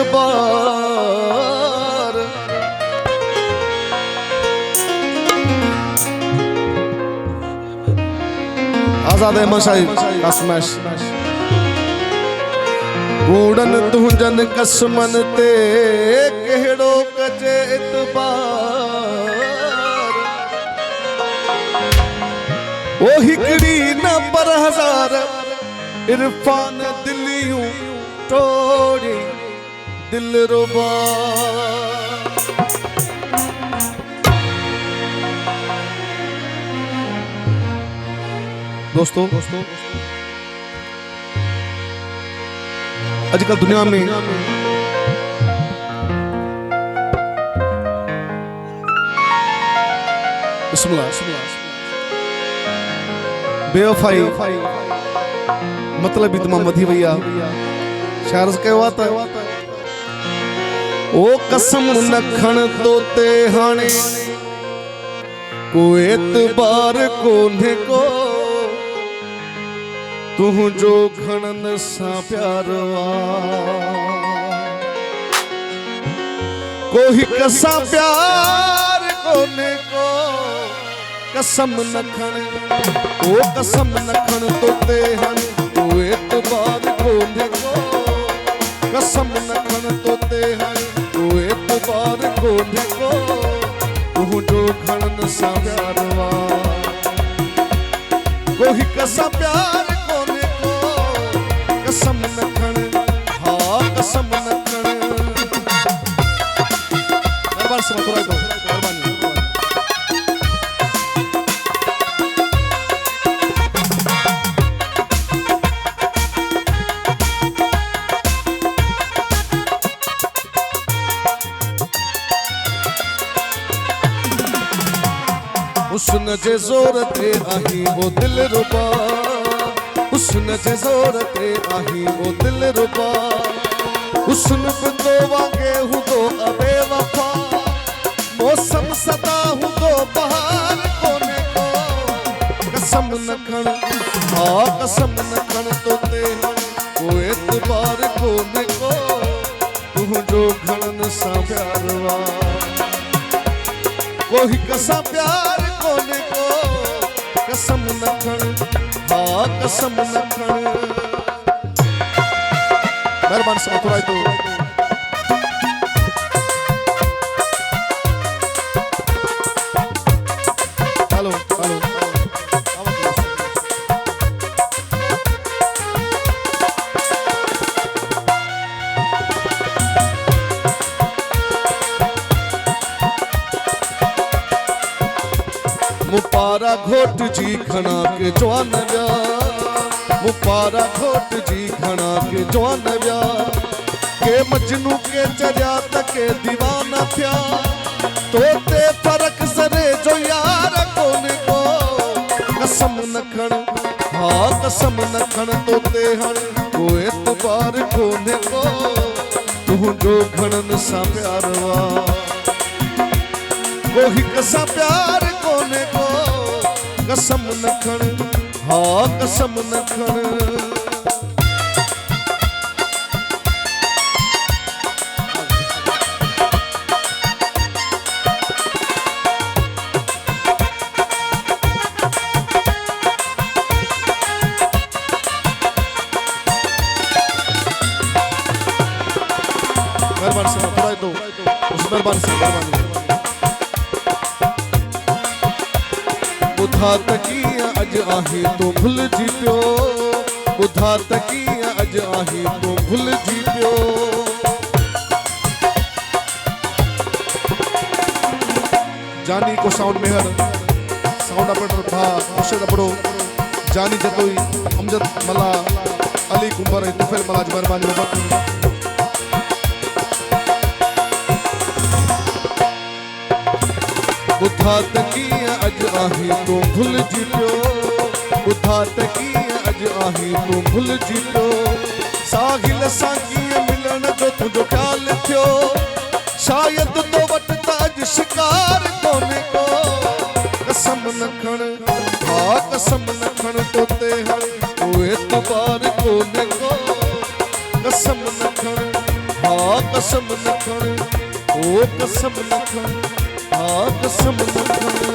एतबार। आजाद अहमद साहिब का स्मैश। कूड़न तुंजन कसमन ते केड़ो कजे एतबार। ओ हिकड़ी न पर हजार इरफान दिलियूं तोड़ी दिल रुबा। दोस्तों आजकल दुनिया में बेवफाई मतलब इतना मधी भैया शायर से कहो आता है। ओ कसम न खण तोते हाणे को एतबार कोन्हे को तू जो खणन सा प्यारवा। कोई कसा प्यार कोने को कसम न खण। ओ कसम न खण तोते हन को एतबार कोने को कसम न खण तोते हन को एतबार कोने को तू जो खणन सा प्यारवा। कोई कसा प्यार कसम न खण। हाँ कसम न खण। दरबार से मथुरा दो मेहरबानी। हुस्न जे जोर ते आही वो दिल रुबा। हुस्न जे जोर ते आही वो दिल रुबा। हुस्न तो वांगे हूँ तो अबे वफा। मौसम सदा हूँ तो बहार कोने को कसम न खण। हाँ कसम न खण तोते हन को एतबार कोने को तू जो खणन सा प्यारवा। कोई कसा प्यार कोने को कसम न खण। हाँ कसम न खण। मेहरबान से मथुरा तो हेलो हेलो मुपारा घोट जी खना के जवान व्या। मुपारा घोट जी खना के जवान व्या के मजनू के चरिया तके दीवाना थिया। तोते फर्क सरे जो यार कोने को कसम न खण। हाँ कसम न खण तोते हन को एतबार कोने को तू जो खणन सा प्यारवा। कोई कसा प्यार कोने को कसम न खण। हाँ कसम न खण। मेहरबान से बताए तो उस मेहरबान से मेहरबानी। बुधा तकिया अज आही तो भूल जी पियो। बुधा तकिया अज आही तो भूल जी पियो। जानी को साउंड मेहर साउंड ऑपरेटर भा मुर्शिद अपड़ो जानी जतोई अमजद मला अली कुंबर तुफेल मलाज मेहरबानी बाबा। बुधा तकिया अज आही तो भूल जी पियो। बुधा तकिया अज आही तो भूल जी पियो। साहिल साकी मिलन जो तुझो ख्याल थियो। शायद तो वट ताज शिकार कोने को कसम न खण। हाँ कसम न खण तोते हन को एतबार कोने को कसम न खण। हाँ हाँ कसम न खण ओ कसम न खण हाँ कसम न खण